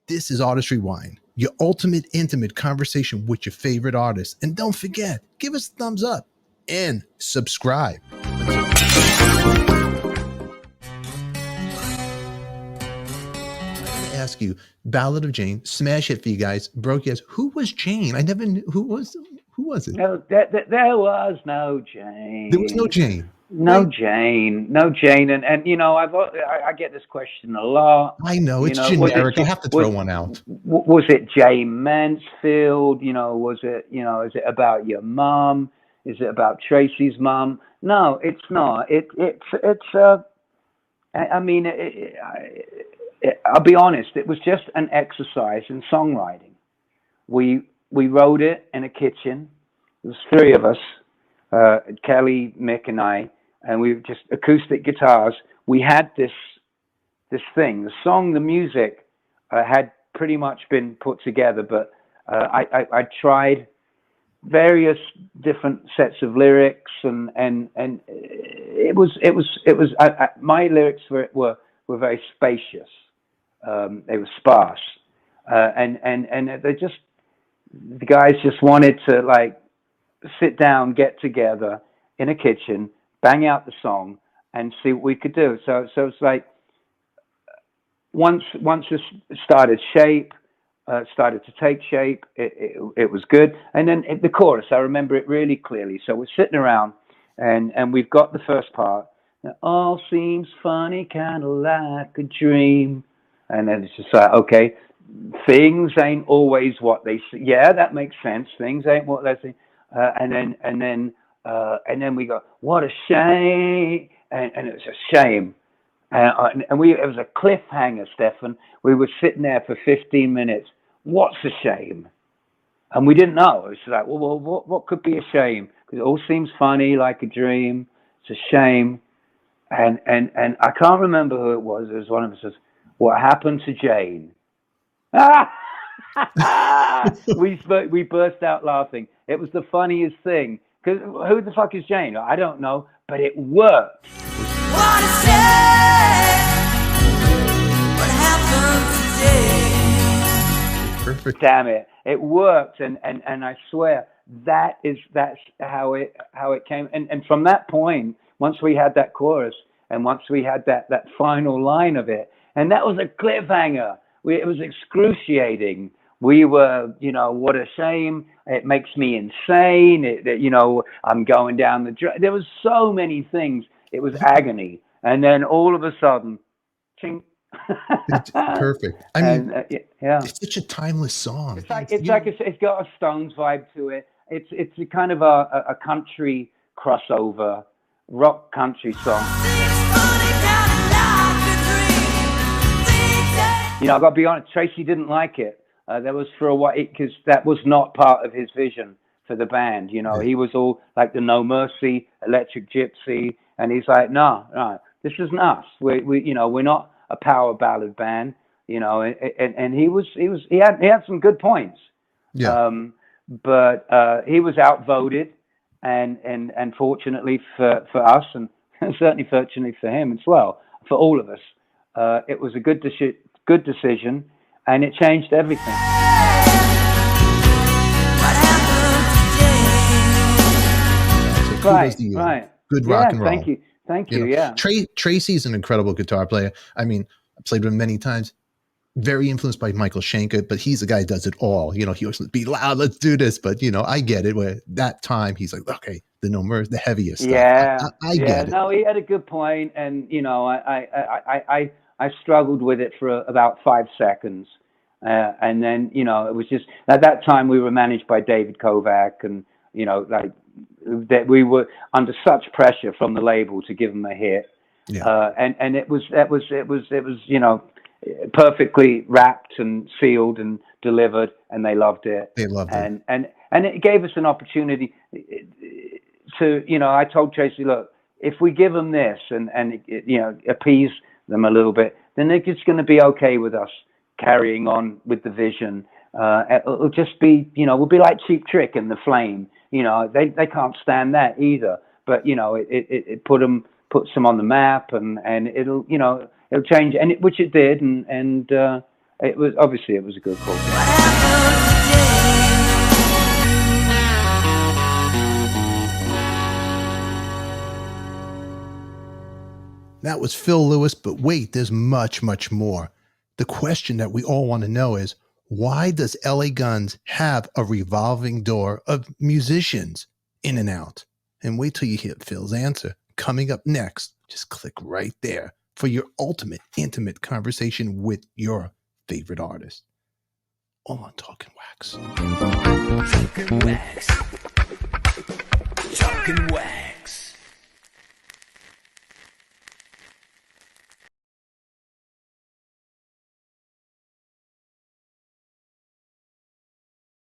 This is Artist Rewind, your ultimate intimate conversation with your favorite artists. And don't forget, give us a thumbs up and subscribe. Ask you, Ballad of Jayne, smash hit for you guys, broke yes. Who was Jayne? I never knew who was it? No, there was no Jayne. There was no Jayne. No right? Jayne, and you know I get this question a lot. I know it's generic. You have to throw one out. Was it Jay Mansfield? You know, was it is it about your mom? Is it about Tracy's mom? No, it's not. I mean, I'll be honest. It was just an exercise in songwriting. We wrote it in a kitchen. There was three of us, Kelly, Mick, and I, and we were just acoustic guitars. We had this thing. The song, the music had pretty much been put together, but I tried various different sets of lyrics, and it was my lyrics for it were very spacious. They were sparse, and they just, the guys just wanted to like sit down, get together in a kitchen, bang out the song, and see what we could do. So it's like once it started to take shape, it was good. And then the chorus, I remember it really clearly. So we're sitting around, and we've got the first part. It all seems funny, kind of like a dream. And then it's just like, okay, things ain't always what they say. Yeah, that makes sense. Things ain't what they say. And then we go, what a shame. And it was a shame. And it was a cliffhanger, Stefan. We were sitting there for 15 minutes. What's a shame? And we didn't know. It was like, well, what could be a shame? Because it all seems funny, like a dream. It's a shame. And I can't remember who it was. It was one of us says, what happened to Jayne? We burst out laughing. It was the funniest thing. Because who the fuck is Jayne? I don't know, but it worked. What a shame. What happened today? Perfect. Damn it. It worked, and I swear that's how it came. And from that point, once we had that chorus and once we had that final line of it, and that was a cliffhanger. It was excruciating. We were, what a shame. It makes me insane. I'm going down the drain. There was so many things. It was agony. And then all of a sudden, ching. It's perfect. I mean, yeah. It's such a timeless song. It's got a Stones vibe to it. It's a kind of a country crossover, rock country song. I've got to be honest, Tracy didn't like it. There was for a while, because that was not part of his vision for the band. He was all like the No Mercy, Electric Gypsy, and he's like, no, this isn't us. We're not a power ballad band. And he had some good points. Yeah. But he was outvoted, and fortunately for us, and certainly fortunately for him as well, for all of us, it was a good decision, and it changed everything. Right. Good rock and roll. Thank you. Yeah. Tracy's an incredible guitar player. I mean, I played with him many times. Very influenced by Michael Schenker, but he's the guy who does it all. He was be loud, let's do this. But I get it. Where that time he's like, okay, the heaviest stuff. Yeah, I get it. No, he had a good point, and I struggled with it for about 5 seconds, and then it was just at that time we were managed by David Kovac, and that we were under such pressure from the label to give him a hit, and it was perfectly wrapped and sealed and delivered, and they loved it. They loved it, and it gave us an opportunity to I told Tracy, look, if we give them this and appease them a little bit, then they're just going to be okay with us carrying on with the vision. It'll just be, we'll be like Cheap Trick and the Flame. They can't stand that either. But it puts them on the map, and it'll change, which it did, and it was a good call. What happened That was Phil Lewis, but wait, there's much, much more. The question that we all want to know is, why does LA Guns have a revolving door of musicians in and out? And wait till you hear Phil's answer. Coming up next, just click right there for your ultimate intimate conversation with your favorite artist. All on Talking Wax. Talking Wax. Talking Wax.